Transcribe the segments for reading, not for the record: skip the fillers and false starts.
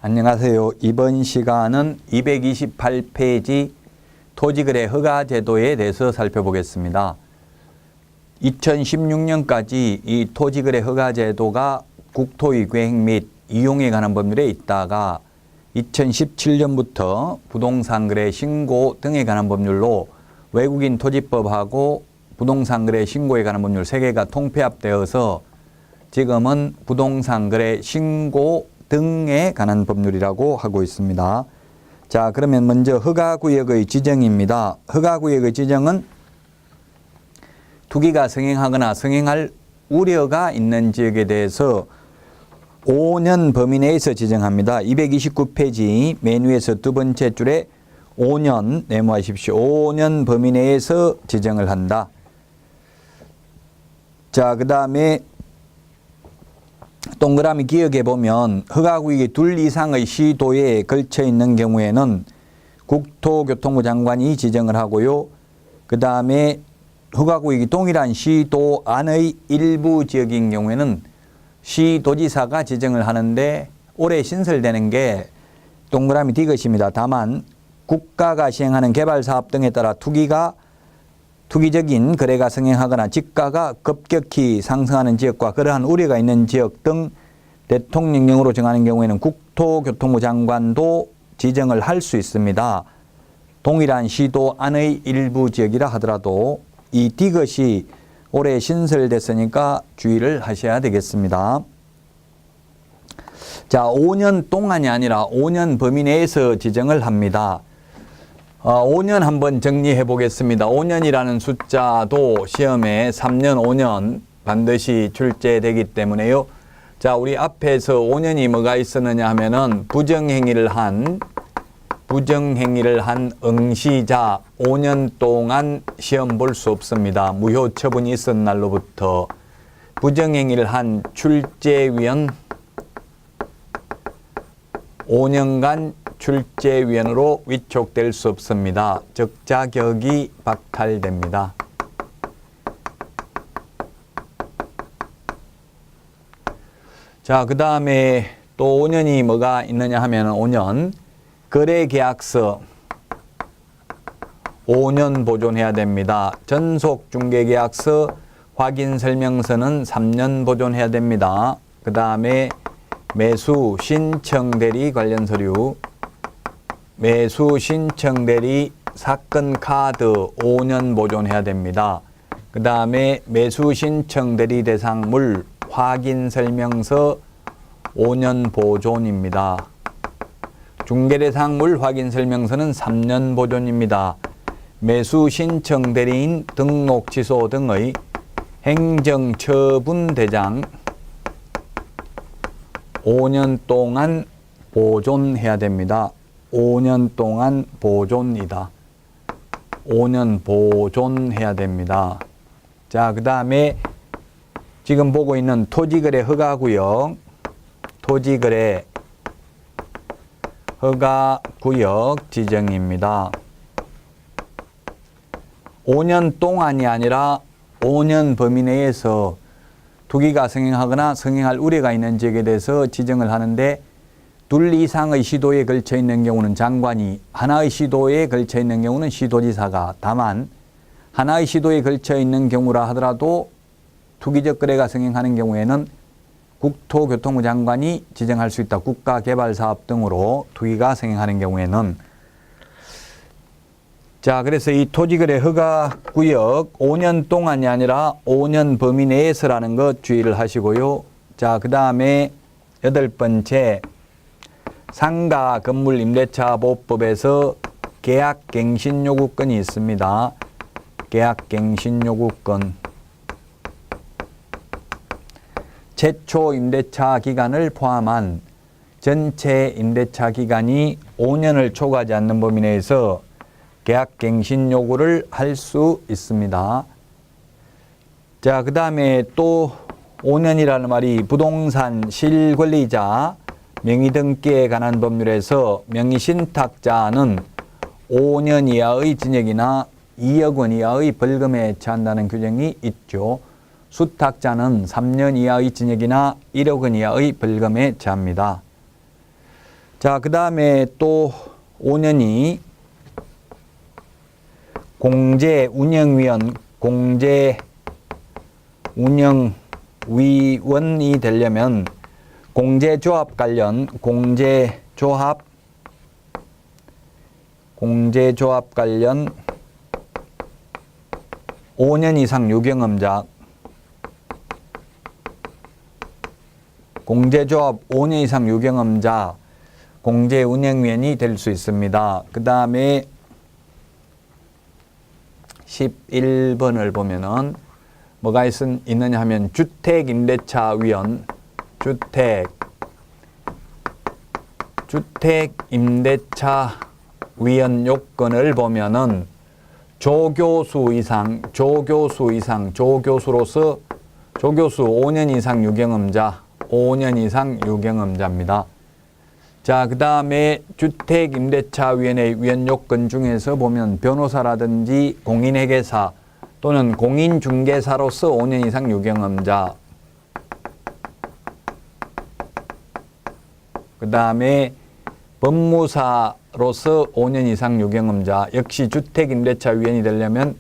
안녕하세요. 이번 시간은 228페이지 토지거래 허가제도에 대해서 살펴보겠습니다. 2016년까지 이 토지거래 허가제도가 국토의 계획 및 이용에 관한 법률에 있다가 2017년부터 부동산 거래 신고 등에 관한 법률로 외국인 토지법하고 부동산 거래 신고에 관한 법률 3개가 통폐합되어서 지금은 부동산 거래 신고 등에 관한 법률이라고 하고 있습니다. 자, 그러면 먼저 허가구역의 지정입니다. 허가구역의 지정은 투기가 성행하거나 성행할 우려가 있는 지역에 대해서 5년 범위 내에서 지정합니다. 229페이지 메뉴에서 두 번째 줄에 5년 메모하십시오. 5년 범위 내에서 지정을 한다. 자, 그 다음에 동그라미 기억해 보면 허가구역이 2 이상의 시도에 걸쳐 있는 경우에는 국토교통부 장관이 지정을 하고요. 그 다음에 허가구역이 동일한 시도 안의 일부 지역인 경우에는 시도지사가 지정을 하는데 올해 신설되는 게 동그라미 디귿입니다. 다만 국가가 시행하는 개발사업 등에 따라 투기적인 거래가 성행하거나 지가가 급격히 상승하는 지역과 그러한 우려가 있는 지역 등 대통령령으로 정하는 경우에는 국토교통부 장관도 지정을 할 수 있습니다. 동일한 시도 안의 일부 지역이라 하더라도 이 디귿이 올해 신설됐으니까 주의를 하셔야 되겠습니다. 자, 5년 동안이 아니라 5년 범위 내에서 지정을 합니다. 5년 한번 정리해 보겠습니다. 5년이라는 숫자도 시험에 3년, 5년 반드시 출제되기 때문에요. 자, 우리 앞에서 5년이 뭐가 있었느냐 하면은 부정행위를 한 응시자 5년 동안 시험 볼 수 없습니다. 무효 처분이 있은 날로부터 부정행위를 한 출제위원 5년간 출제위원으로 위촉될 수 없습니다. 즉 자격이 박탈됩니다. 자, 그 다음에 또 5년이 뭐가 있느냐 하면 5년 거래계약서 5년 보존해야 됩니다. 전속중개계약서 확인설명서는 3년 보존해야 됩니다. 그 다음에 매수 신청대리 관련 서류 매수 신청대리 사건 카드 5년 보존해야 됩니다. 그 다음에 매수 신청대리 대상물 확인설명서 5년 보존입니다. 중개대상물 확인설명서는 3년 보존입니다. 매수 신청대리인 등록 취소 등의 행정처분대장 5년 동안 보존해야 됩니다. 5년 동안 보존이다. 5년 보존해야 됩니다. 자, 그 다음에 지금 보고 있는 토지거래 허가구역, 토지거래 허가구역 지정입니다. 5년 동안이 아니라 5년 범위 내에서 투기가 성행하거나 성행할 우려가 있는 지역에 대해서 지정을 하는데 2 이상의 시도에 걸쳐 있는 경우는 장관이, 하나의 시도에 걸쳐 있는 경우는 시도지사가, 다만 하나의 시도에 걸쳐 있는 경우라 하더라도 투기적 거래가 성행하는 경우에는 국토교통부 장관이 지정할 수 있다. 국가개발사업 등으로 투기가 성행하는 경우에는. 자, 그래서 이 토지거래 허가구역 5년 동안이 아니라 5년 범위 내에서라는 것 주의를 하시고요. 자, 그 다음에 8번째 상가 건물 임대차 보호법에서 계약갱신요구권이 있습니다. 계약갱신요구권. 최초 임대차 기간을 포함한 전체 임대차 기간이 5년을 초과하지 않는 범위 내에서 계약갱신 요구를 할 수 있습니다. 자, 그 다음에 또 5년이라는 말이 부동산 실권리자 명의등기에 관한 법률에서 명의신탁자는 5년 이하의 징역이나 2억 원 이하의 벌금에 처한다는 규정이 있죠. 수탁자는 3년 이하의 징역이나 1억 원 이하의 벌금에 처합니다. 자, 그 다음에 또 5년이 공제운영위원, 공제운영위원이 되려면 공제조합 관련, 공제조합 관련 5년 이상 유경험자, 공제조합 5년 이상 유경험자 공제운영위원이 될 수 있습니다. 그 다음에 11번을 보면은 뭐가 있느냐 하면 주택임대차위원, 주택임대차위원 요건을 보면은 조교수 이상, 조교수 5년 이상 유경험자, 5년 이상 유경험자입니다. 자, 그 다음에 주택임대차위원회 위원 요건 중에서 보면 변호사라든지 공인회계사 또는 공인중개사로서 5년 이상 유경험자, 그 다음에 법무사로서 5년 이상 유경험자, 역시 주택임대차위원이 되려면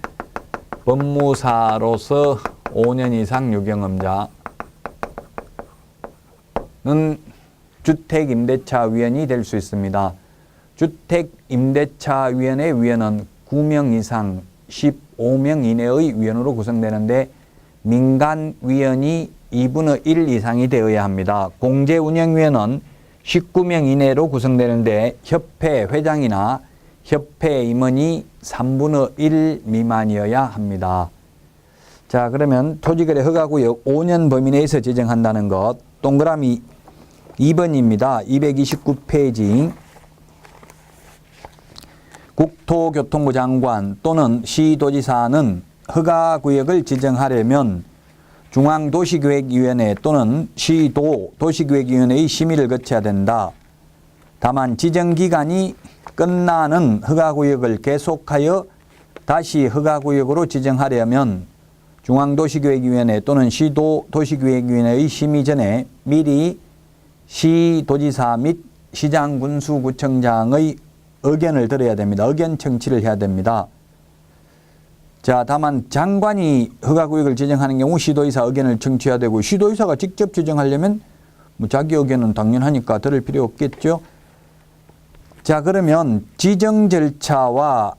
법무사로서 5년 이상 유경험자는 주택임대차위원이 될 수 있습니다. 주택임대차위원회 위원은 9명 이상 15명 이내의 위원으로 구성되는데 민간위원이 2분의 1 이상이 되어야 합니다. 공제운영위원은 19명 이내로 구성되는데 협회 회장이나 협회 임원이 3분의 1 미만이어야 합니다. 자, 그러면 토지거래 허가구역 5년 범위 내에서 지정한다는 것, 동그라미 2번입니다. 229페이지. 국토교통부 장관 또는 시도지사는 허가구역을 지정하려면 중앙도시계획위원회 또는 도시계획위원회의 심의를 거쳐야 된다. 다만 지정기간이 끝나는 허가구역을 계속하여 다시 허가구역으로 지정하려면 중앙도시계획위원회 또는 시도도시계획위원회의 심의 전에 미리 시도지사 및 시장군수구청장의 의견을 들어야 됩니다. 의견 청취를 해야 됩니다. 자, 다만 장관이 허가구역을 지정하는 경우 시도지사 의견을 청취해야 되고 시도지사가 직접 지정하려면 뭐 자기 의견은 당연하니까 들을 필요 없겠죠. 자, 그러면 지정 절차와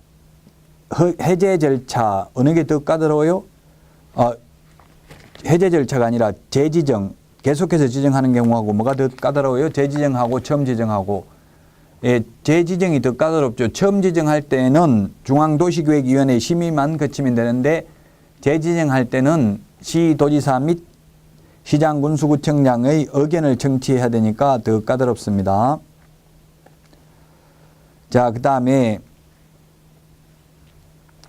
해제 절차 어느 게 더 까다로워요? 해제 절차가 아니라 재지정, 계속해서 지정하는 경우하고 뭐가 더 까다로워요? 재지정하고 처음 지정하고. 예, 재지정이 더 까다롭죠. 처음 지정할 때는 중앙도시계획위원회 심의만 거치면 되는데 재지정할 때는 시도지사 및 시장군수구청장의 의견을 청취해야 되니까 더 까다롭습니다. 자, 그 다음에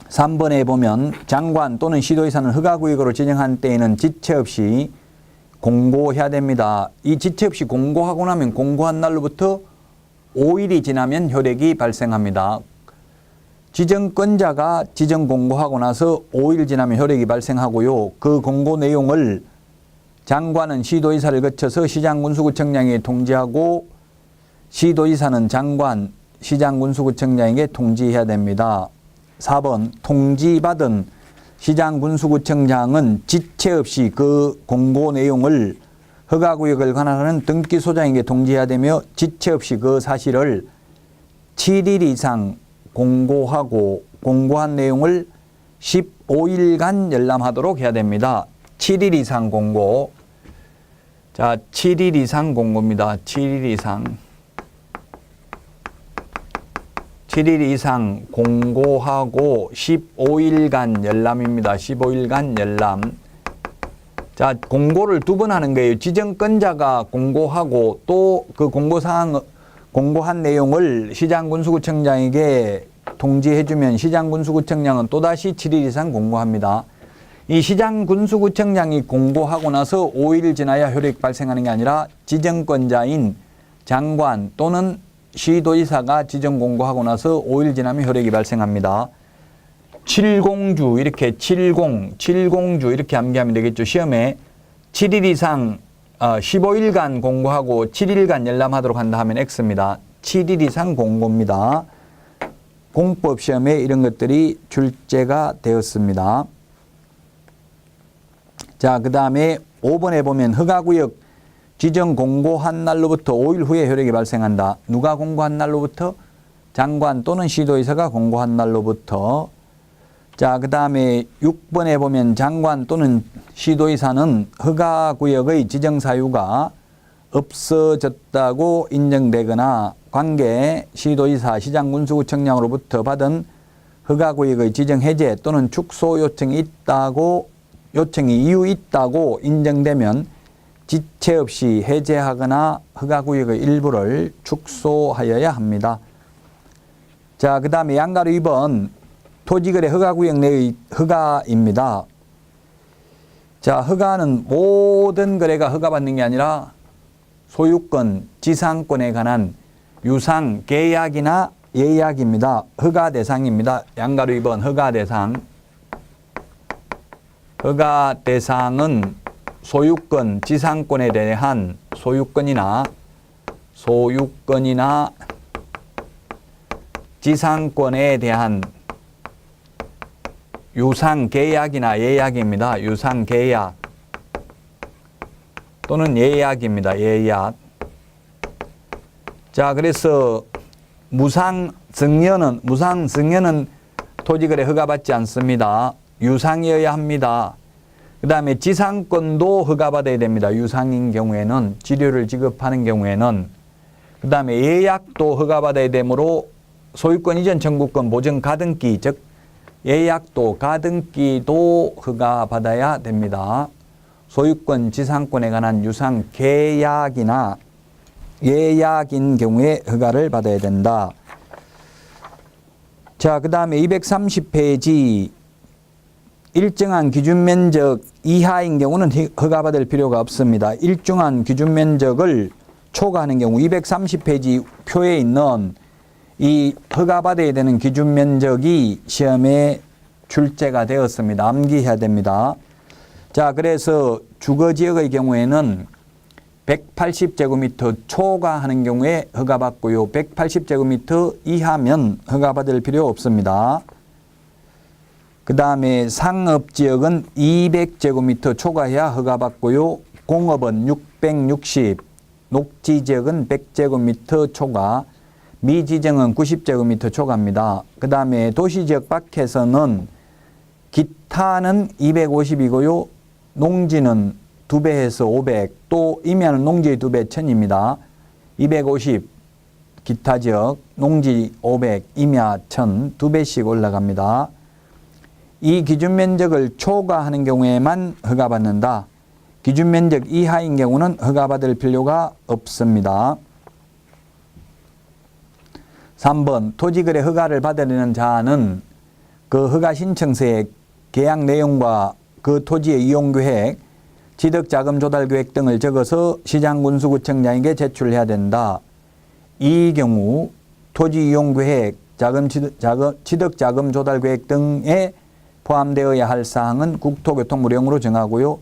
3번에 보면 장관 또는 시도지사는 허가구역으로 지정한 때에는 지체 없이 공고해야 됩니다. 이 지체 없이 공고하고 나면 공고한 날로부터 5일이 지나면 효력이 발생합니다. 지정권자가 지정 공고하고 나서 5일 지나면 효력이 발생하고요. 그 공고 내용을 장관은 시도지사를 거쳐서 시장군수구청장에게 통지하고 시도지사는 장관, 시장군수구청장에게 통지해야 됩니다. 4번 통지받은 시장군수구청장은 지체 없이 그 공고 내용을 허가구역을 관할하는 등기소장에게 통지해야 되며 지체 없이 그 사실을 7일 이상 공고하고 공고한 내용을 15일간 열람하도록 해야 됩니다. 7일 이상 공고. 자, 7일 이상 공고입니다. 7일 이상. 7일 이상 공고하고 15일간 열람입니다. 15일간 열람. 자, 공고를 두 번 하는 거예요. 지정권자가 공고하고 또 그 공고한 내용을 시장군수구청장에게 통지해주면 시장군수구청장은 또다시 7일 이상 공고합니다. 이 시장군수구청장이 공고하고 나서 5일 지나야 효력 발생하는 게 아니라 지정권자인 장관 또는 시도지사가 지정 공고하고 나서 5일 지나면 효력이 발생합니다. 7공주 이렇게 70주 이렇게 암기하면 되겠죠. 시험에 7일 이상 15일간 공고하고 7일간 열람하도록 한다 하면 X입니다. 7일 이상 공고입니다. 공법시험에 이런 것들이 출제가 되었습니다. 자, 그 다음에 5번에 보면 허가구역 지정 공고한 날로부터 5일 후에 효력이 발생한다. 누가 공고한 날로부터? 장관 또는 시도의사가 공고한 날로부터. 자, 그 다음에 6번에 보면 장관 또는 시도의사는 허가구역의 지정사유가 없어졌다고 인정되거나 관계 시도의사 시장군수구청장으로부터 받은 허가구역의 지정해제 또는 축소 요청이 이유 있다고 인정되면 지체 없이 해제하거나 허가구역의 일부를 축소하여야 합니다. 자, 그 다음에 양가로 2번 토지거래 허가구역 내의 허가입니다. 자, 허가는 모든 거래가 허가받는 게 아니라 소유권, 지상권에 관한 유상, 계약이나 예약입니다. 허가 대상입니다. 양가로 2번 허가 대상. 허가 대상은 소유권, 지상권에 대한 소유권이나 지상권에 대한 유상 계약이나 예약입니다. 유상 계약 또는 예약입니다. 예약. 자, 그래서 무상 승려는 토지거래 허가받지 않습니다. 유상이어야 합니다. 그 다음에 지상권도 허가받아야 됩니다. 유상인 경우에는, 지료를 지급하는 경우에는. 그 다음에 예약도 허가받아야 되므로 소유권 이전 청구권 보증 가등기, 즉 예약도 가등기도 허가받아야 됩니다. 소유권 지상권에 관한 유상 계약이나 예약인 경우에 허가를 받아야 된다. 자, 그 다음에 230페이지 일정한 기준 면적 이하인 경우는 허가받을 필요가 없습니다. 일정한 기준 면적을 초과하는 경우 230페이지 표에 있는 이 허가받아야 되는 기준 면적이 시험에 출제가 되었습니다. 암기해야 됩니다. 자, 그래서 주거지역의 경우에는 180제곱미터 초과하는 경우에 허가받고요. 180제곱미터 이하면 허가받을 필요 없습니다. 그 다음에 상업지역은 200제곱미터 초과해야 허가받고요. 공업은 660, 녹지지역은 100제곱미터 초과, 미지정은 90제곱미터 초과입니다. 그 다음에 도시지역 밖에서는 기타는 250이고요. 농지는 2배에서 500, 또 임야는 농지의 2배 1000입니다. 250 기타지역, 농지 500, 임야 1000, 2배씩 올라갑니다. 이 기준 면적을 초과하는 경우에만 허가받는다. 기준 면적 이하인 경우는 허가받을 필요가 없습니다. 3번 토지거래 허가를 받으려는 자는 그 허가 신청서에 계약 내용과 그 토지의 이용계획, 취득자금 조달계획 등을 적어서 시장군수구청장에게 제출해야 된다. 이 경우 토지 이용계획, 취득자금 조달계획 등에 포함되어야 할 사항은 국토교통부령으로 정하고요.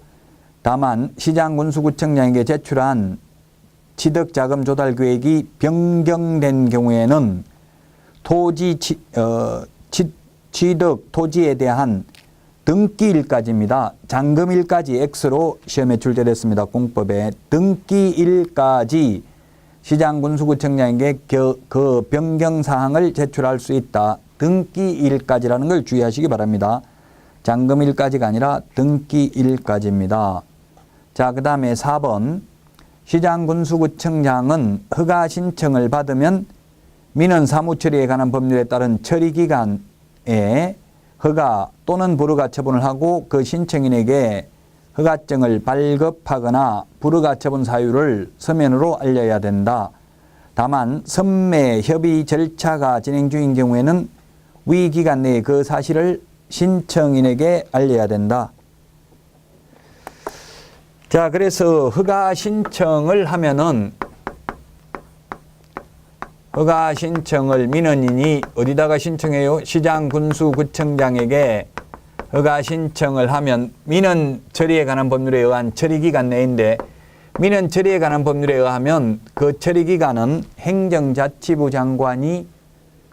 다만 시장군수구청장에게 제출한 취득자금 조달계획이 변경된 경우에는 취득 토지에 대한 등기일까지입니다. 잔금일까지 X로 시험에 출제됐습니다. 공법에 등기일까지 시장군수구청장에게 그 변경사항을 제출할 수 있다. 등기일까지라는 걸 주의하시기 바랍니다. 잔금일까지가 아니라 등기일까지입니다. 자, 그 다음에 4번 시장군수구청장은 허가 신청을 받으면 민원 사무처리에 관한 법률에 따른 처리기간에 허가 또는 불허가 처분을 하고 그 신청인에게 허가증을 발급하거나 불허가 처분 사유를 서면으로 알려야 된다. 다만 선매 협의 절차가 진행 중인 경우에는 위 기간 내에 그 사실을 신청인에게 알려야 된다. 자, 그래서 허가 신청을 하면은 허가 신청을 민원인이 어디다가 신청해요? 시장군수구청장에게 허가 신청을 하면 민원 처리에 관한 법률에 의한 처리기간 내인데 민원 처리에 관한 법률에 의하면 그 처리 기간은 행정자치부 장관이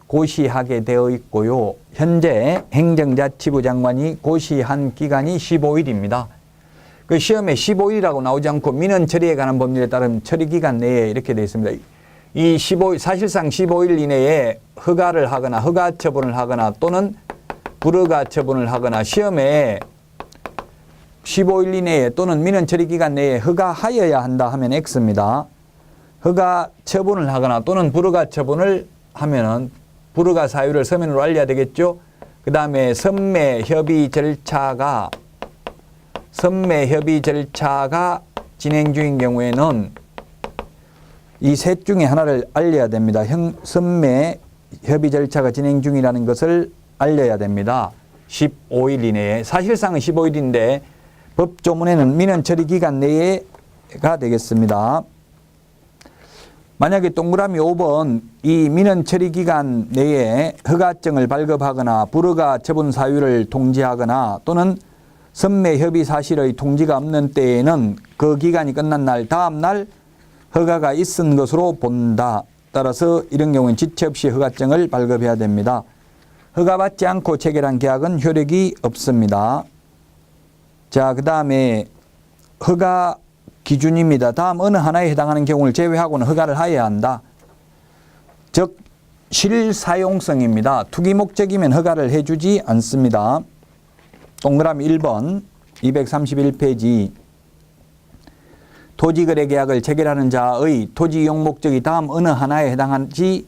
고시하게 되어 있고요. 현재 행정자치부 장관이 고시한 기간이 15일입니다. 그 시험에 15일이라고 나오지 않고 민원 처리에 관한 법률에 따르면 처리 기간 내에 이렇게 되어 있습니다. 이 15일, 사실상 15일 이내에 허가를 하거나 허가 처분을 하거나 또는 불허가 처분을 하거나 시험에 15일 이내에 또는 민원 처리 기간 내에 허가하여야 한다 하면 X입니다. 허가 처분을 하거나 또는 불허가 처분을 하면은 불허가 사유를 서면으로 알려야 되겠죠. 그 다음에 선매 협의 절차가 진행 중인 경우에는 이 셋 중에 하나를 알려야 됩니다. 선매 협의 절차가 진행 중이라는 것을 알려야 됩니다. 15일 이내에. 사실상은 15일인데 법조문에는 민원 처리 기간 내에가 되겠습니다. 만약에 동그라미 5번 이 민원 처리 기간 내에 허가증을 발급하거나 불허가 처분 사유를 통지하거나 또는 선매 협의 사실의 통지가 없는 때에는 그 기간이 끝난 날 다음 날 허가가 있은 것으로 본다. 따라서 이런 경우는 지체 없이 허가증을 발급해야 됩니다. 허가받지 않고 체결한 계약은 효력이 없습니다. 자, 그 다음에 허가 기준입니다. 다음 어느 하나에 해당하는 경우를 제외하고는 허가를 하여야 한다. 즉 실사용성입니다. 투기 목적이면 허가를 해주지 않습니다. 동그라미 1번 231페이지 토지거래 계약을 체결하는 자의 토지 이용 목적이 다음 어느 하나에 해당하지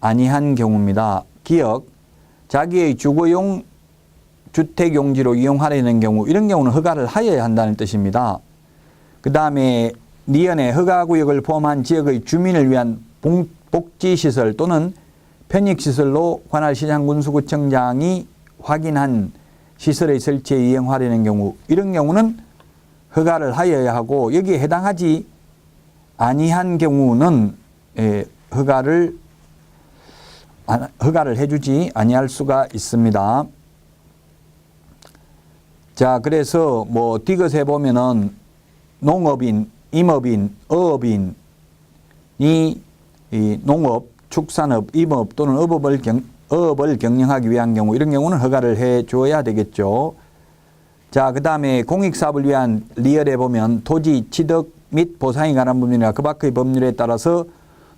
아니한 경우입니다. 기억, 자기의 주거용 주택용지로 이용하려는 경우 이런 경우는 허가를 하여야 한다는 뜻입니다. 그 다음에 니은의 허가구역을 포함한 지역의 주민을 위한 복지시설 또는 편익시설로 관할 시장군수구청장이 확인한 시설의 설치에 이용하려는 경우 이런 경우는 허가를 하여야 하고 여기에 해당하지 아니한 경우는 허가를 해주지 아니할 수가 있습니다. 자, 그래서 뭐 디귿에 보면은 농업인, 임업인, 어업인이 이 농업, 축산업, 임업 또는 어업을 경영하기 위한 경우 이런 경우는 허가를 해줘야 되겠죠. 자, 그 다음에 공익사업을 위한 리얼에 보면 토지 취득 및 보상에 관한 법률이나 그 밖의 법률에 따라서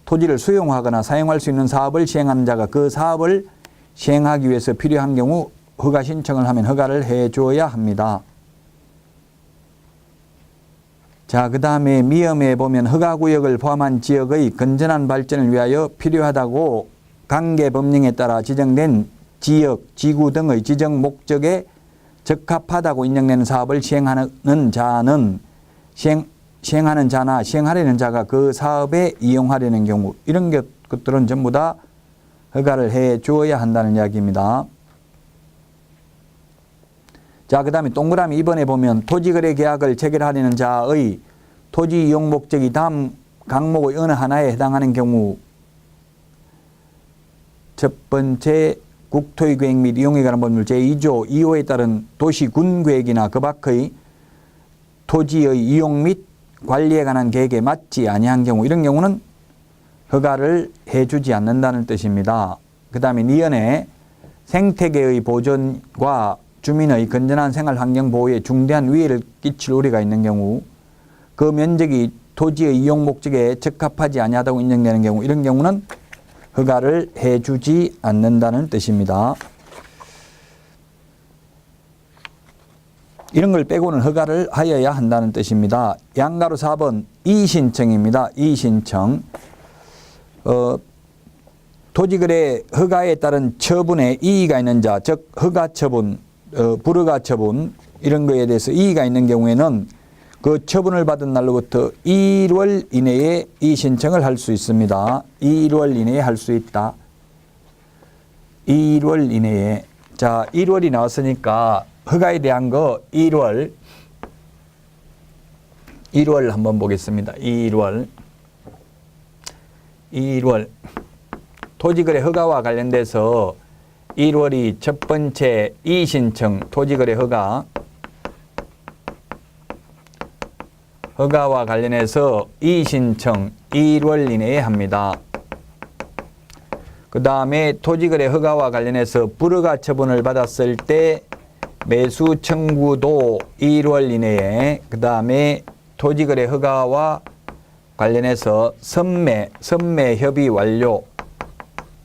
토지를 수용하거나 사용할 수 있는 사업을 시행하는 자가 그 사업을 시행하기 위해서 필요한 경우 허가 신청을 하면 허가를 해줘야 합니다. 자, 그 다음에 미음에 보면 허가구역을 포함한 지역의 건전한 발전을 위하여 필요하다고 관계법령에 따라 지정된 지역, 지구 등의 지정 목적에 적합하다고 인정되는 사업을 시행하는 자나 시행하려는 자가 그 사업에 이용하려는 경우 이런 것들은 전부 다 허가를 해 주어야 한다는 이야기입니다. 자, 그 다음에 동그라미 2번에 보면 토지거래 계약을 체결하려는 자의 토지 이용 목적이 다음 항목의 어느 하나에 해당하는 경우 첫 번째 국토의 계획 및 이용에 관한 법률 제2조 2호에 따른 도시군 계획이나 그 밖의 토지의 이용 및 관리에 관한 계획에 맞지 아니한 경우 이런 경우는 허가를 해주지 않는다는 뜻입니다. 그 다음에 니은에 생태계의 보존과 주민의 건전한 생활 환경 보호에 중대한 위해를 끼칠 우려가 있는 경우 그 면적이 토지의 이용 목적에 적합하지 아니하다고 인정되는 경우 이런 경우는 허가를 해주지 않는다는 뜻입니다. 이런 걸 빼고는 허가를 하여야 한다는 뜻입니다. 양가로 4번 이의신청입니다. 이의신청. 토지거래 허가에 따른 처분에 이의가 있는 자, 즉 허가처분, 불허가 처분 이런 거에 대해서 이의가 있는 경우에는 그 처분을 받은 날로부터 1월 이내에 이의신청을 할 수 있습니다. 1월 이내에 할 수 있다. 1월 이내에. 자, 1월이 나왔으니까 허가에 대한 거 1월 한번 보겠습니다. 1월 토지거래 허가와 관련돼서 1월이 첫 번째 이의신청 토지거래 허가 허가와 관련해서 이의신청 1월 이내에 합니다. 그 다음에 토지거래 허가와 관련해서 불허가 처분을 받았을 때 매수 청구도 1월 이내에, 그 다음에 토지거래 허가와 관련해서 선매 협의 완료,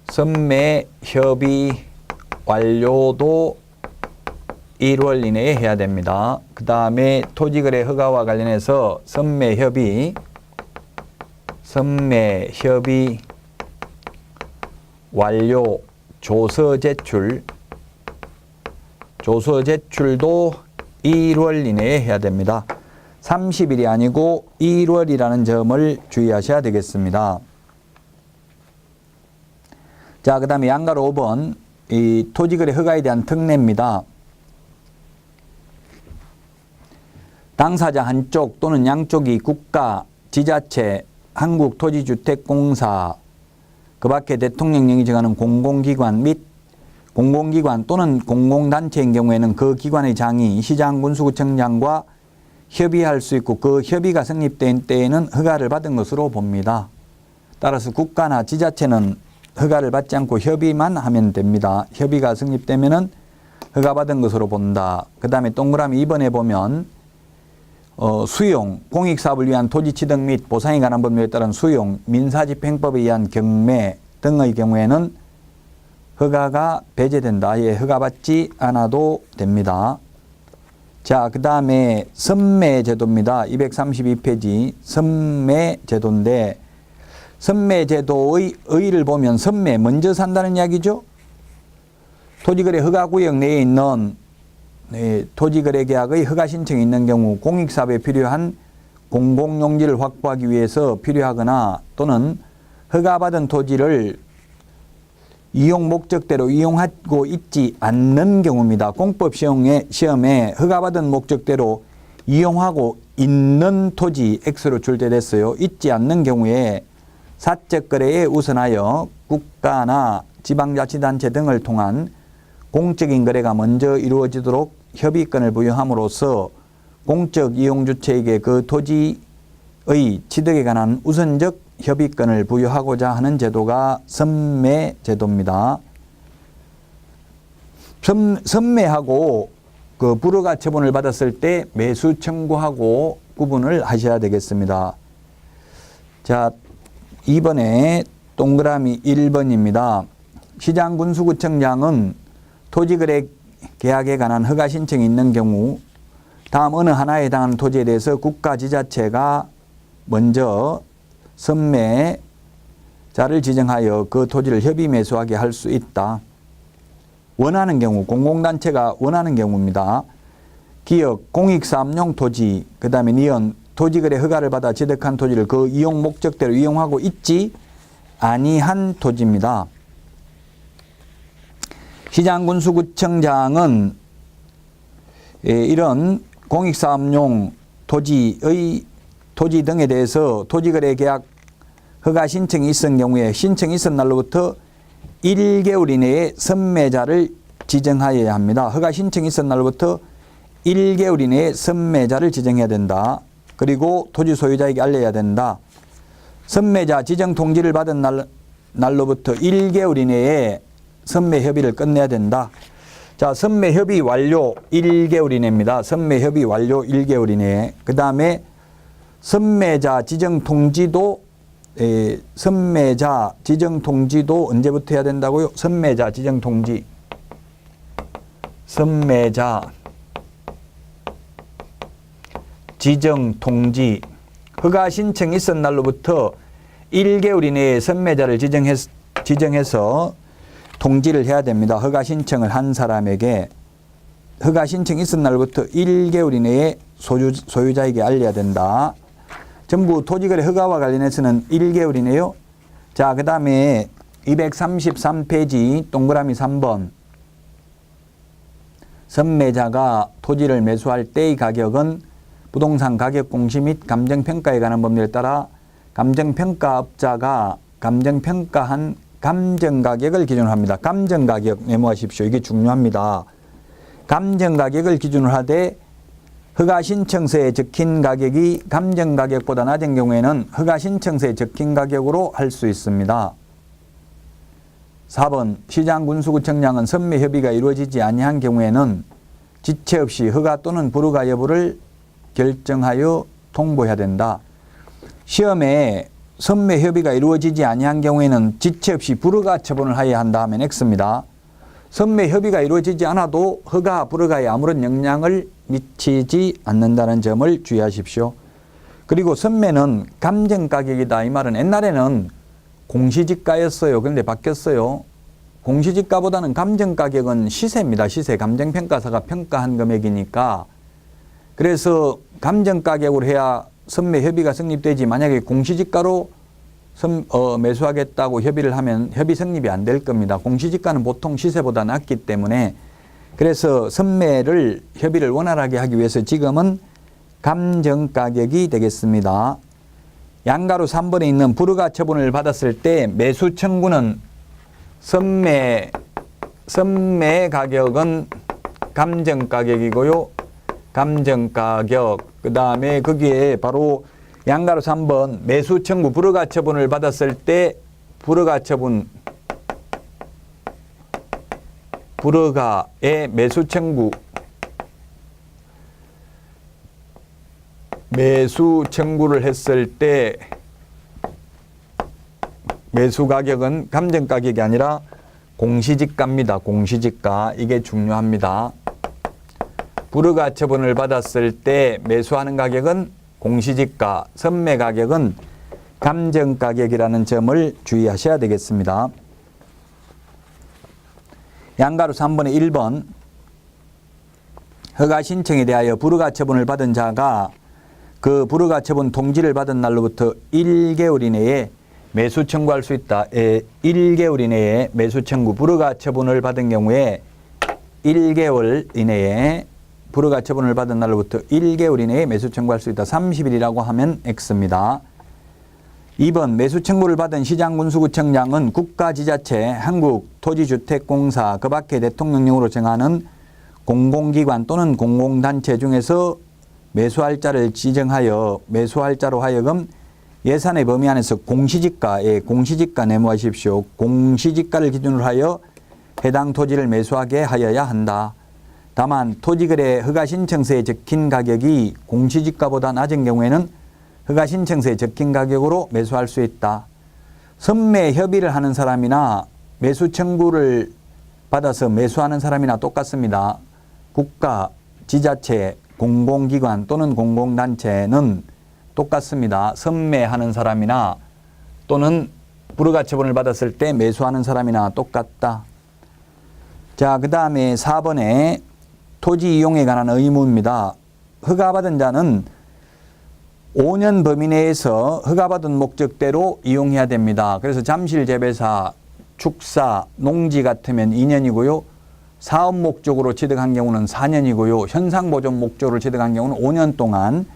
선매 협의 완료도 1월 이내에 해야 됩니다. 그 다음에 토지거래 허가와 관련해서 선매 협의 완료, 조서 제출도 1월 이내에 해야 됩니다. 30일이 아니고 1월이라는 점을 주의하셔야 되겠습니다. 자, 그 다음에 양가로 5번 이 토지거래 허가에 대한 특례입니다. 당사자 한쪽 또는 양쪽이 국가, 지자체, 한국토지주택공사, 그 밖에 대통령령이 정하는 공공기관 및 공공기관 또는 공공단체인 경우에는 그 기관의 장이 시장군수구청장과 협의할 수 있고 그 협의가 성립된 때에는 허가를 받은 것으로 봅니다. 따라서 국가나 지자체는 허가를 받지 않고 협의만 하면 됩니다. 협의가 성립되면은 허가받은 것으로 본다. 그 다음에 동그라미 2번에 보면 수용, 공익사업을 위한 토지 취득 및 보상에 관한 법률에 따른 수용, 민사집행법에 의한 경매 등의 경우에는 허가가 배제된다. 아예 허가받지 않아도 됩니다. 자, 그 다음에 선매제도입니다. 232페이지 선매제도인데 선매제도의 의의를 보면 선매, 먼저 산다는 이야기죠. 토지거래 허가구역 내에 있는 토지거래 계약의 허가 신청이 있는 경우 공익사업에 필요한 공공용지를 확보하기 위해서 필요하거나 또는 허가받은 토지를 이용 목적대로 이용하고 있지 않는 경우입니다. 공법 시험에 허가받은 목적대로 이용하고 있는 토지 X로 출제됐어요. 있지 않는 경우에 사적 거래에 우선하여 국가나 지방자치단체 등을 통한 공적인 거래가 먼저 이루어지도록 협의권을 부여함으로써 공적 이용주체에게 그 토지의 취득에 관한 우선적 협의권을 부여하고자 하는 제도가 선매제도입니다. 선매하고 그 불허가 처분을 받았을 때 매수 청구하고 구분을 하셔야 되겠습니다. 자, 이번에 동그라미 1번입니다. 시장군수구청장은 토지거래 계약에 관한 허가 신청이 있는 경우 다음 어느 하나에 해당하는 토지에 대해서 국가 지자체가 먼저 선매자를 지정하여 그 토지를 협의 매수하게 할 수 있다. 원하는 경우, 공공단체가 원하는 경우입니다. 기업, 공익사업용 토지, 그 다음에 니은, 토지거래 허가를 받아 취득한 토지를 그 이용 목적대로 이용하고 있지 아니한 토지입니다. 시장군수구청장은 이런 공익사업용 토지 등에 대해서 토지거래 계약 허가 신청이 있은 경우에 신청이 있은 날로부터 1개월 이내에 선매자를 지정하여야 합니다. 허가 신청이 있은 날로부터 1개월 이내에 선매자를 지정해야 된다. 그리고 토지 소유자에게 알려야 된다. 선매자 지정 통지를 받은 날로부터 1개월 이내에 선매 협의를 끝내야 된다. 자, 선매 협의 완료 1개월 이내입니다. 선매 협의 완료 1개월 이내에. 그 다음에 선매자 지정 통지도 선매자 지정 통지도 언제부터 해야 된다고요? 선매자 지정 통지. 선매자 지정 통지. 허가 신청이 있은 날로부터 1개월 이내에 선매자를 지정해서 통지를 해야 됩니다. 허가 신청을 한 사람에게 허가 신청이 있은 날부터 1개월 이내에 소유자에게 알려야 된다. 전부 토지거래 허가와 관련해서는 1개월 이내요. 자, 그 다음에 233페이지 동그라미 3번. 선매자가 토지를 매수할 때의 가격은 부동산 가격 공시 및 감정평가에 관한 법률에 따라 감정평가업자가 감정평가한 감정가격을 기준으로 합니다. 감정가격 메모하십시오. 이게 중요합니다. 감정가격을 기준으로 하되 허가신청서에 적힌 가격이 감정가격보다 낮은 경우에는 허가신청서에 적힌 가격으로 할 수 있습니다. 4번 시장군수구청장은 선매협의가 이루어지지 아니한 경우에는 지체 없이 허가 또는 불허가 여부를 결정하여 통보해야 된다. 시험에 선매협의가 이루어지지 아니한 경우에는 지체 없이 불허가 처분을 하여야 한다 하면 X입니다. 선매협의가 이루어지지 않아도 허가, 불허가에 아무런 영향을 미치지 않는다는 점을 주의하십시오. 그리고 선매는 감정가격이다. 이 말은 옛날에는 공시지가였어요. 그런데 바뀌었어요. 공시지가보다는 감정가격은 시세입니다. 시세. 감정평가사가 평가한 금액이니까. 그래서 감정가격으로 해야 선매협의가 성립되지, 만약에 공시지가로 매수하겠다고 협의를 하면 협의 성립이 안 될 겁니다. 공시지가는 보통 시세보다 낮기 때문에. 그래서 선매를 협의를 원활하게 하기 위해서 지금은 감정가격이 되겠습니다. 양가로 3번에 있는 불허가 처분을 받았을 때 매수 청구는 선매 가격은 감정가격이고요. 감정가격. 그 다음에 거기에 바로 양가로 3번 매수 청구 불허가 처분을 받았을 때 불허가 처분, 불허가의 매수 청구, 매수 청구를 했을 때 매수 가격은 감정 가격이 아니라 공시지가입니다. 공시지가. 이게 중요합니다. 불허가 처분을 받았을 때 매수하는 가격은 공시지가, 선매 가격은 감정 가격이라는 점을 주의하셔야 되겠습니다. 양가로 3번의 1번 허가 신청에 대하여 불허가 처분을 받은 자가 그 불허가 처분 통지를 받은 날로부터 1개월 이내에 매수 청구할 수 있다. 1개월 이내에 매수 청구, 불허가 처분을 받은 경우에 1개월 이내에 불허가 처분을 받은 날로부터 1개월 이내에 매수 청구할 수 있다. 30일이라고 하면 X입니다. 2번 매수 청구를 받은 시장군수구청장은 국가지자체, 한국토지주택공사, 그 밖의 대통령령으로 정하는 공공기관 또는 공공단체 중에서 매수할자를 지정하여 매수할자로 하여금 예산의 범위 안에서 공시지가에 공시지가 내모하십시오. 공시지가를 기준으로 하여 해당 토지를 매수하게 하여야 한다. 다만 토지거래 허가신청서에 적힌 가격이 공시지가보다 낮은 경우에는 허가신청서에 적힌 가격으로 매수할 수 있다. 선매 협의를 하는 사람이나 매수 청구를 받아서 매수하는 사람이나 똑같습니다. 국가, 지자체, 공공기관 또는 공공단체는 똑같습니다. 선매하는 사람이나 또는 불허가 처분을 받았을 때 매수하는 사람이나 똑같다. 자, 그 다음에 4번에 토지 이용에 관한 의무입니다. 허가받은 자는 5년 범위 내에서 허가받은 목적대로 이용해야 됩니다. 그래서 잠실 재배사, 축사, 농지 같으면 2년이고요. 사업 목적으로 취득한 경우는 4년이고요. 현상보존 목적으로 취득한 경우는 5년 동안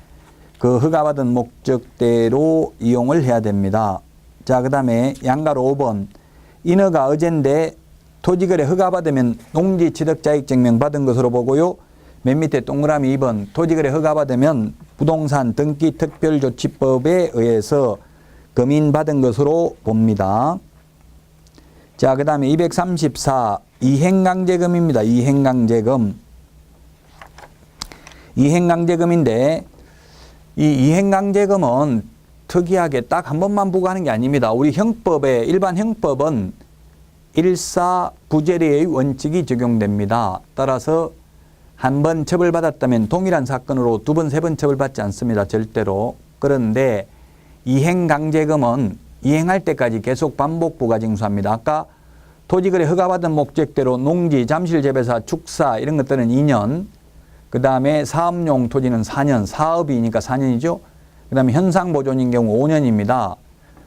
그 허가받은 목적대로 이용을 해야 됩니다. 자, 그 다음에 양가로 5번 인허가 의제인데 토지거래 허가받으면 농지 취득자익증명 받은 것으로 보고요. 맨 밑에 동그라미 2번 토지거래 허가받으면 부동산 등기특별조치법에 의해서 검인받은 것으로 봅니다. 자, 그 다음에 234 이행강제금입니다. 이행강제금. 이행강제금인데 이 이행강제금은 특이하게 딱 한 번만 부과하는 게 아닙니다. 우리 형법에 일반 형법은 일사부재리의 원칙이 적용됩니다. 따라서 한 번 처벌받았다면 동일한 사건으로 두 번, 세 번 처벌받지 않습니다. 절대로. 그런데 이행강제금은 이행할 때까지 계속 반복 부과징수합니다. 아까 토지거래 허가받은 목적대로 농지, 잠실재배사, 축사 이런 것들은 2년, 그 다음에 사업용 토지는 4년, 사업이니까 4년이죠. 그 다음에 현상보존인 경우 5년입니다.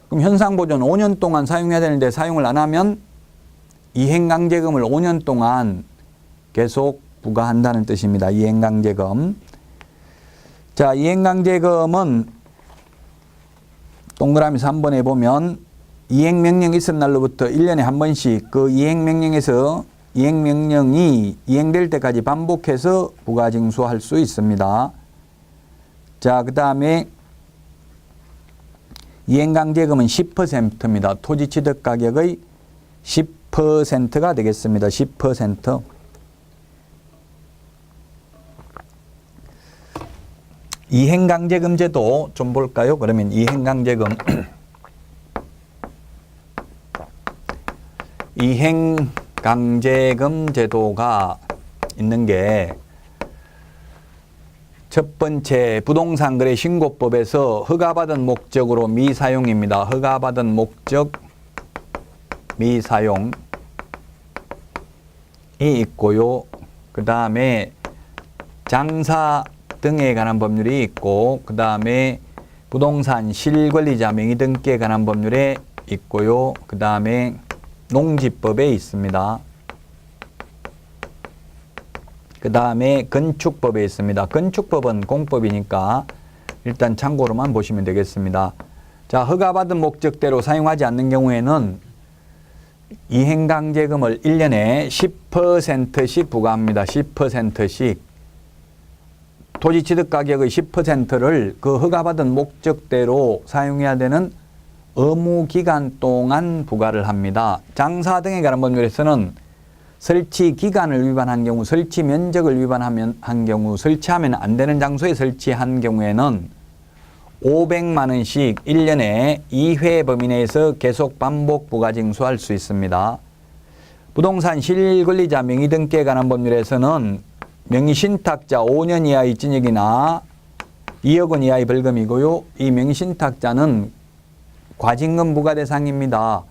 그럼 현상보존 5년 동안 사용해야 되는데 사용을 안 하면 이행강제금을 5년 동안 계속 부과한다는 뜻입니다. 이행강제금. 자, 이행강제금은 동그라미 3번에 보면 이행명령이 있은 날로부터 1년에 한 번씩 그 이행명령이 이행될 때까지 반복해서 부과징수할 수 있습니다. 자, 그 다음에 이행강제금은 10%입니다. 토지취득가격의 10%가 되겠습니다. 10%. 이행강제금 제도 좀 볼까요? 그러면 이행강제금. 이행강제금 제도가 있는 게 첫 번째 부동산거래 신고법에서 허가받은 목적으로 미사용입니다. 허가받은 목적 미사용이 있고요. 그 다음에 장사 등에 관한 법률이 있고, 그 다음에 부동산 실권리자 명의 등기에 관한 법률에 있고요. 그 다음에 농지법에 있습니다. 그 다음에 건축법에 있습니다. 건축법은 공법이니까 일단 참고로만 보시면 되겠습니다. 자, 허가받은 목적대로 사용하지 않는 경우에는 이행강제금을 1년에 10%씩 부과합니다. 10%씩. 토지취득가격의 10%를 그 허가받은 목적대로 사용해야 되는 의무기간 동안 부과를 합니다. 장사 등에 관한 법률에서는 설치 기간을 위반한 경우, 설치 면적을 위반한 경우, 설치하면 안 되는 장소에 설치한 경우에는 500만 원씩 1년에 2회 범위 내에서 계속 반복 부과 징수할 수 있습니다. 부동산 실권리자 명의 등기에 관한 법률에서는 명의 신탁자 5년 이하의 징역이나 2억 원 이하의 벌금이고요. 이 명의 신탁자는 과징금 부과 대상입니다.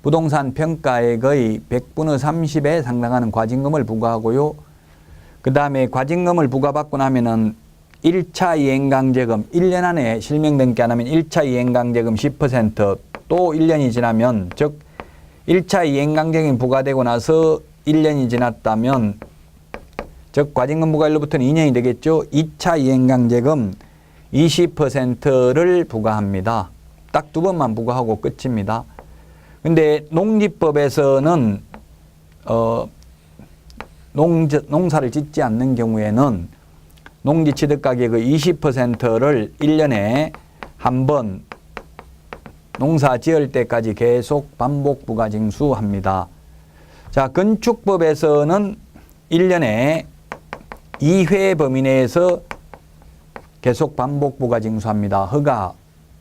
부동산 평가액의 100분의 30에 상당하는 과징금을 부과하고요. 그 다음에 과징금을 부과받고 나면은 1차 이행강제금 1년 안에 실명등기 안 하면 1차 이행강제금 10%, 또 1년이 지나면, 즉 1차 이행강제금이 부과되고 나서 1년이 지났다면, 즉 과징금 부과일로부터는 2년이 되겠죠. 2차 이행강제금 20%를 부과합니다. 딱 2번만 부과하고 끝입니다. 근데 농지법에서는 농사를 짓지 않는 경우에는 농지 취득가격의 20%를 1년에 한 번 농사 지을 때까지 계속 반복 부과 징수합니다. 자, 건축법에서는 1년에 2회 범위 내에서 계속 반복 부과 징수합니다. 허가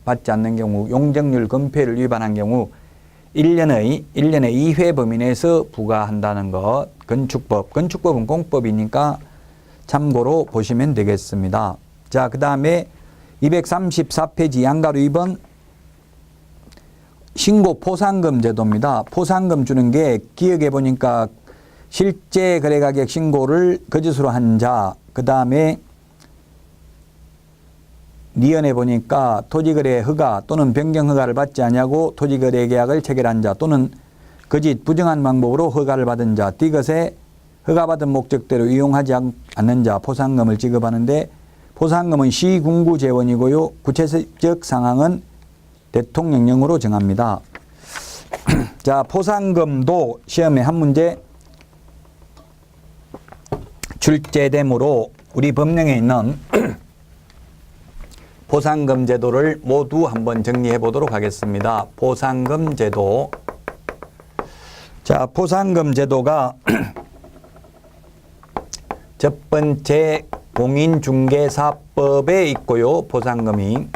받지 않는 경우, 용적률 건폐를 위반한 경우 1년에 2회 범위 내에서 부과한다는 것. 건축법은 공법이니까 참고로 보시면 되겠습니다. 자, 그 다음에 234페이지 양가로 2번 신고 포상금 제도입니다. 포상금 주는 게 기억해 보니까 실제 거래가격 신고를 거짓으로 한 자, 그 다음에 니은에 보니까 토지거래 허가 또는 변경 허가를 받지 아니하고 토지거래 계약을 체결한 자 또는 거짓 부정한 방법으로 허가를 받은 자, 띠것에 허가받은 목적대로 이용하지 않는 자 포상금을 지급하는데, 포상금은 시군구 재원이고요. 구체적 상황은 대통령령으로 정합니다. 자, 포상금도 시험에 한 문제 출제되므로 우리 법령에 있는 포상금 제도를 모두 한번 정리해 보도록 하겠습니다. 포상금 제도. 자, 포상금 제도가 첫 번째 공인중개사법에 있고요. 포상금이.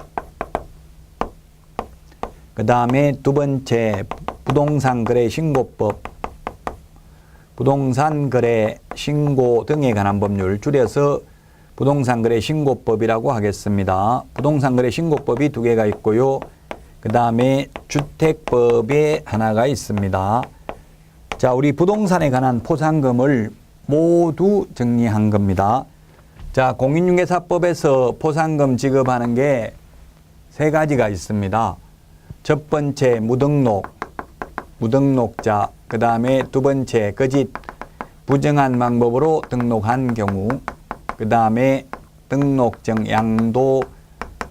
그 다음에 두 번째 부동산거래신고법, 부동산거래신고 등에 관한 법률, 줄여서 부동산거래신고법이라고 하겠습니다. 부동산거래신고법이 2개가 있고요. 그 다음에 주택법에 하나가 있습니다. 자, 우리 부동산에 관한 포상금을 모두 정리한 겁니다. 자, 공인중개사법에서 포상금 지급하는 게 3가지가 있습니다. 첫 번째 무등록자, 그 다음에 두 번째 거짓 부정한 방법으로 등록한 경우, 그 다음에 등록증 양도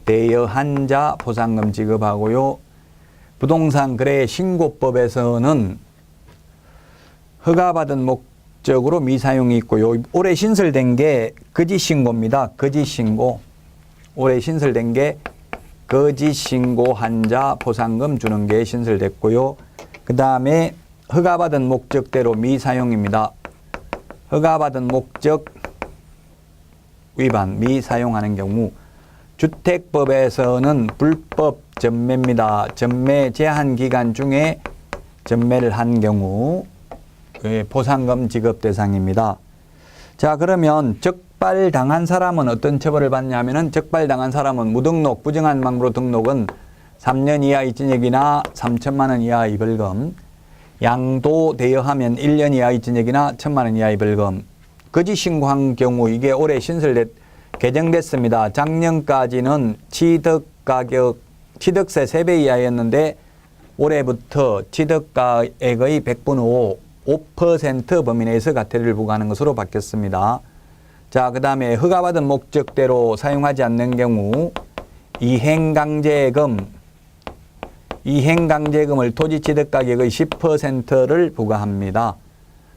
대여한 자 포상금 지급하고요. 부동산 거래 신고법에서는 허가받은 목적으로 미사용이 있고요. 올해 신설된 게 거짓 신고입니다. 거짓 신고. 올해 신설된 게 거짓 신고한 자 포상금 주는 게 신설됐고요. 그 다음에 허가받은 목적대로 미사용입니다. 허가받은 목적 위반, 미사용하는 경우 주택법에서는 불법 전매입니다. 전매 제한 기간 중에 전매를 한 경우 포상금 지급 대상입니다. 자, 그러면 적발당한 사람은 어떤 처벌을 받냐면은 적발당한 사람은 무등록, 부정한 방법으로 등록은 3년 이하의 징역이나 3천만 원 이하의 벌금, 양도 대여하면 1년 이하의 징역이나 1,000만 원 이하의 벌금. 거짓 신고한 경우 이게 올해 개정됐습니다. 작년까지는 취득가격, 취득세 3배 이하였는데 올해부터 취득가액의 100분의 5% 범위 내에서 과태료를 부과하는 것으로 바뀌었습니다. 자, 그 다음에 허가받은 목적대로 사용하지 않는 경우 이행강제금을 토지 취득가격의 10%를 부과합니다.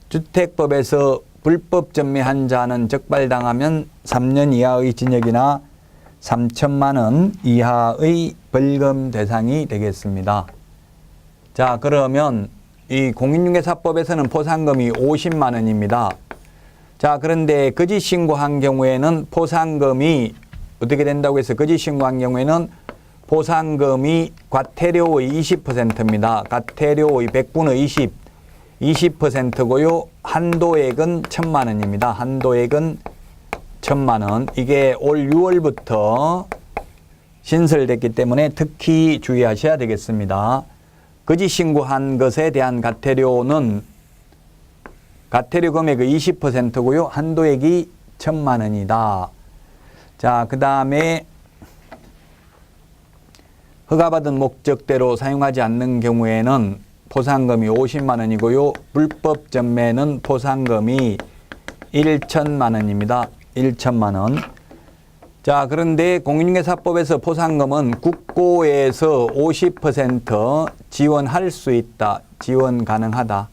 주택법에서 불법 전매한 자는 적발당하면 3년 이하의 징역이나 3천만 원 이하의 벌금 대상이 되겠습니다. 자, 그러면 이 공인중개사법에서는 포상금이 50만 원입니다. 자, 그런데 거짓 신고한 경우에는 포상금이 어떻게 된다고 해서 거짓 신고한 경우에는 포상금이 과태료의 20%입니다. 과태료의 100분의 20%고요. 한도액은 1,000만 원입니다. 한도액은 1,000만 원. 이게 올 6월부터 신설됐기 때문에 특히 주의하셔야 되겠습니다. 거짓 신고한 것에 대한 과태료는 과태료 금액의 20%고요. 한도액이 1,000만 원이다. 자, 그 다음에 허가받은 목적대로 사용하지 않는 경우에는 포상금이 50만 원이고요. 불법 전매는 포상금이 1,000만 원입니다. 1,000만 원. 자, 그런데 공인중개사법에서 포상금은 국고에서 50% 지원할 수 있다. 지원 가능하다.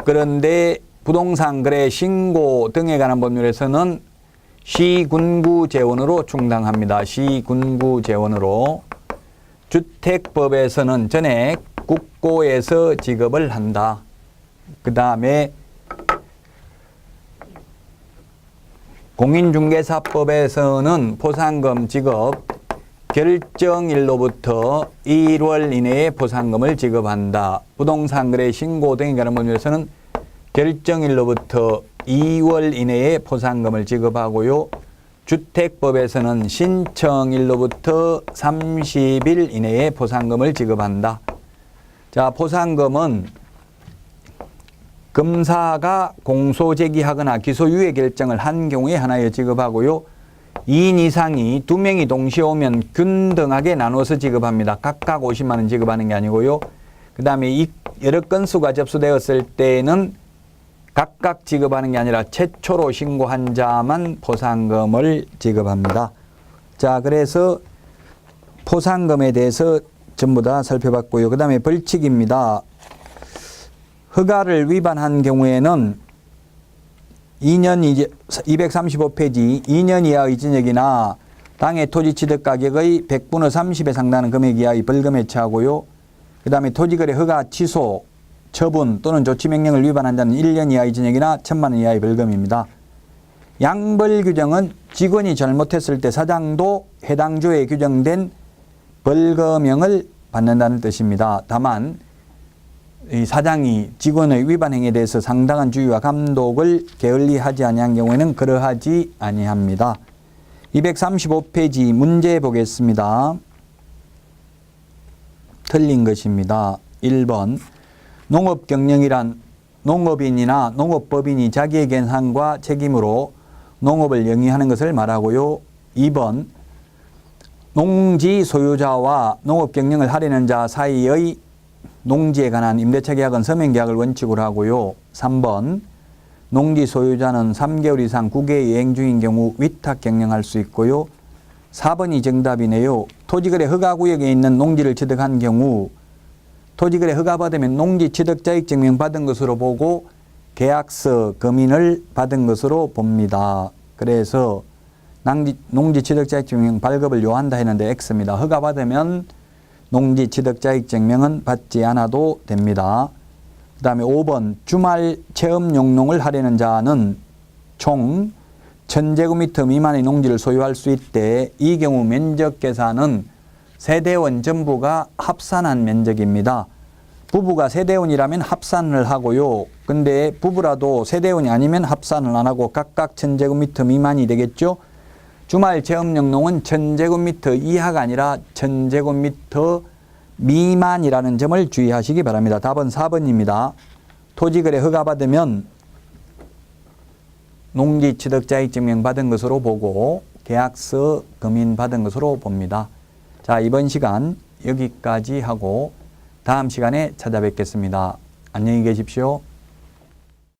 그런데 부동산 거래 신고 등에 관한 법률에서는 시군구 재원으로 충당합니다. 시군구 재원으로. 주택법에서는 전액 국고에서 지급을 한다. 그 다음에 공인중개사법에서는 포상금 지급 결정일로부터 1월 이내에 포상금을 지급한다. 부동산 거래 신고 등에 관한 법률에서는 결정일로부터 2월 이내에 포상금을 지급하고요. 주택법에서는 신청일로부터 30일 이내에 포상금을 지급한다. 자, 포상금은 검사가 공소 제기하거나 기소유예 결정을 한 경우에 하나에 지급하고요. 2인 이상이 2명이 동시에 오면 균등하게 나눠서 지급합니다. 각각 50만 원 지급하는 게 아니고요. 그 다음에 여러 건수가 접수되었을 때는 각각 지급하는 게 아니라 최초로 신고한 자만 포상금을 지급합니다. 자, 그래서 포상금에 대해서 전부 다 살펴봤고요. 그 다음에 벌칙입니다. 허가를 위반한 경우에는 235페이지 2년 이하의 징역이나 당해 토지 취득 가격의 100분의 30에 상당하는 금액 이하의 벌금에 처하고요. 그 다음에 토지거래 허가 취소, 처분 또는 조치명령을 위반한 자는 1년 이하의 징역이나 1,000만 원 이하의 벌금입니다. 양벌 규정은 직원이 잘못했을 때 사장도 해당 조에 규정된 벌금형을 받는다는 뜻입니다. 다만 이 사장이 직원의 위반 행위에 대해서 상당한 주의와 감독을 게을리하지 아니한 경우에는 그러하지 아니합니다. 235페이지 문제 보겠습니다. 틀린 것입니다. 1번 농업경영이란 농업인이나 농업법인이 자기의 권한과 책임으로 농업을 영위하는 것을 말하고요. 2번 농지 소유자와 농업경영을 하려는 자 사이의 농지에 관한 임대차 계약은 서명 계약을 원칙으로 하고요. 3번 농지 소유자는 3개월 이상 국외에 여행 중인 경우 위탁 경영할 수 있고요. 4번이 정답이네요. 토지거래 허가구역에 있는 농지를 취득한 경우 토지거래 허가받으면 농지 취득자익 증명 받은 것으로 보고 계약서 검인을 받은 것으로 봅니다. 그래서 농지취득자격증명 발급을 요한다 했는데 X입니다. 허가받으면 농지취득자격증명은 받지 않아도 됩니다. 그 다음에 5번 주말 체험 용농을 하려는 자는 총 1000제곱미터 미만의 농지를 소유할 수 있대. 이 경우 면적 계산은 세대원 전부가 합산한 면적입니다. 부부가 세대원이라면 합산을 하고요. 근데 부부라도 세대원이 아니면 합산을 안 하고 각각 1000제곱미터 미만이 되겠죠. 주말 체험용농은 1000제곱미터 이하가 아니라 1000제곱미터 미만이라는 점을 주의하시기 바랍니다. 답은 4번입니다. 토지거래 허가받으면 농지취득자격증명 받은 것으로 보고 계약서 검인 받은 것으로 봅니다. 자, 이번 시간 여기까지 하고 다음 시간에 찾아뵙겠습니다. 안녕히 계십시오.